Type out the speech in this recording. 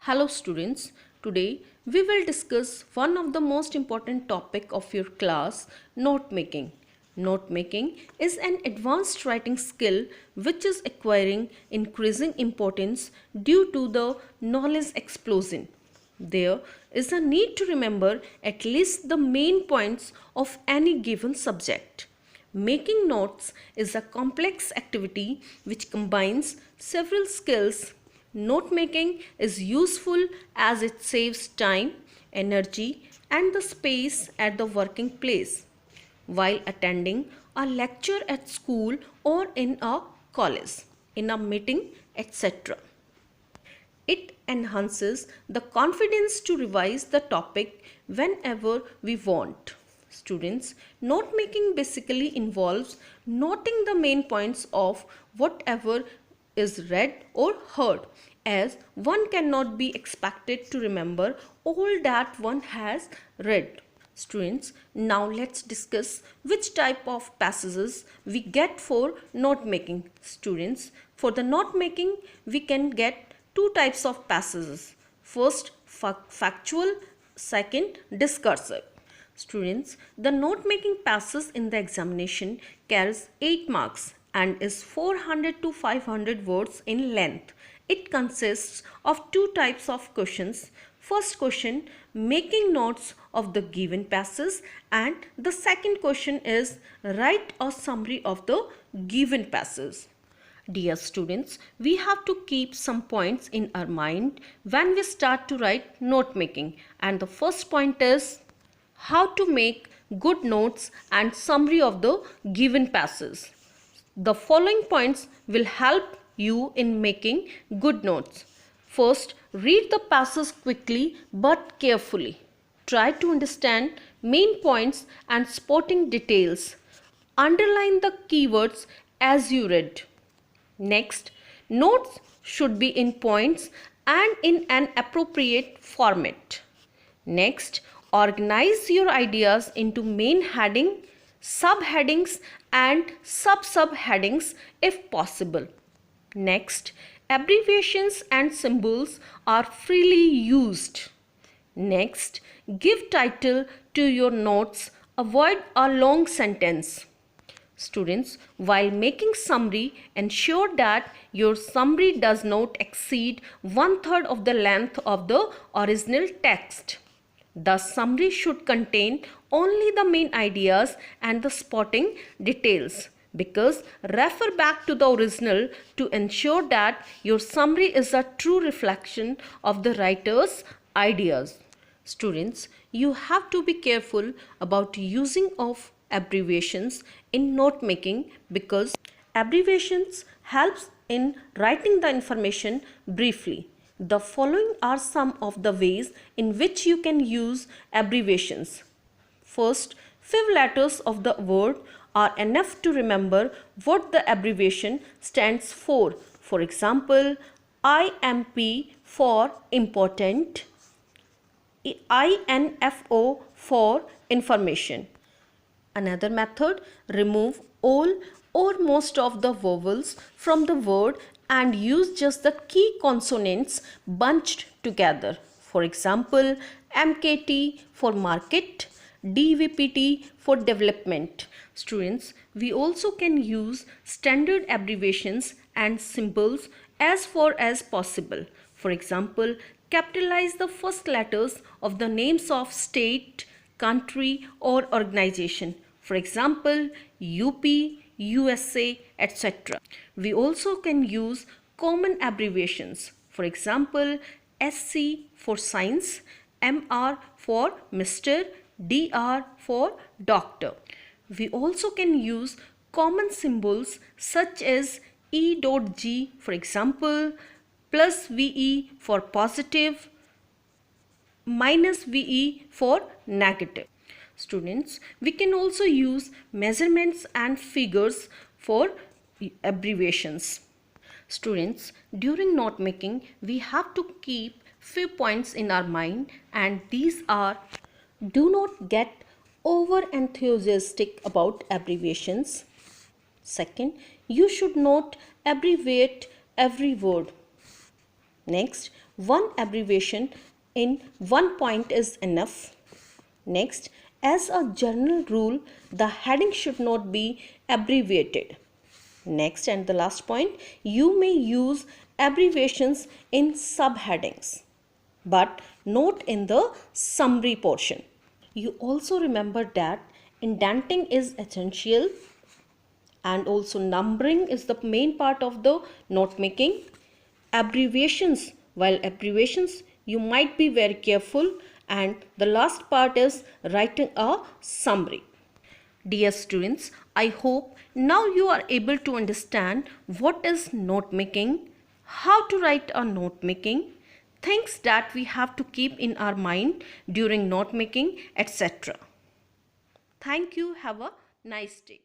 Hello students, today we will discuss one of the most important topic of your class, note making. Note making is an advanced writing skill which is acquiring increasing importance due to the knowledge explosion. There is a need to remember at least the main points of any given subject. Making notes is a complex activity which combines several skills. Note making is useful as it saves time, energy, and the space at the working place while attending a lecture at school or in a college, in a meeting, etc. It enhances the confidence to revise the topic whenever we want. Students, note making basically involves noting the main points of whatever is read or heard, as one cannot be expected to remember all that one has read. Students, now let's discuss which type of passages we get for note making. Students, for the note making we can get two types of passages. First, factual, second, discursive. Students, the note making passage in the examination carries 8 marks and is 400 to 500 words in length. It consists of two types of questions. First question, making notes of the given passage, and the second question is write a summary of the given passage. Dear students, we have to keep some points in our mind when we start to write note making, and the first point is how to make good notes and summary of the given passage. The following points will help you in making good notes. First, read the passage quickly but carefully. Try to understand main points and spotting details. Underline the keywords as you read. Next, notes should be in points and in an appropriate format. Next, organize your ideas into main heading, subheadings and sub-subheadings if possible. Next, abbreviations and symbols are freely used. Next, give title to your notes. Avoid a long sentence. Students, while making summary, ensure that your summary does not exceed 1/3 of the length of the original text. The summary should contain only the main ideas and the spotting details, because refer back to the original to ensure that your summary is a true reflection of the writer's ideas. Students, you have to be careful about using of abbreviations in note making, because abbreviations helps in writing the information briefly. The following are some of the ways in which you can use abbreviations. First, few letters of the word are enough to remember what the abbreviation stands for. For example, IMP for important, INFO for information. Another method, remove all or most of the vowels from the word and use just the key consonants bunched together. For example, MKT for market, DVPT for development. Students, we also can use standard abbreviations and symbols as far as possible. For example, capitalize the first letters of the names of state, country or organization. For example, UP, USA, etc. We also can use common abbreviations. For example, SC for science, MR for Mr., DR for doctor. We also can use common symbols such as E.G, for example, plus VE for positive, minus VE for negative. Students, we can also use measurements and figures for abbreviations. Students, during note making, we have to keep few points in our mind, and these are: do not get over enthusiastic about abbreviations. Second, you should not abbreviate every word. Next, one abbreviation in one point is enough. Next, as a general rule, the heading should not be abbreviated. Next and the last point, you may use abbreviations in subheadings, but not in the summary portion. You also remember that indenting is essential and also numbering is the main part of the note making. Abbreviations, while abbreviations you might be very careful, and the last part is writing a summary. Dear students, I hope now you are able to understand what is note making, how to write a note making, things that we have to keep in our mind during note making, etc. Thank you. Have a nice day.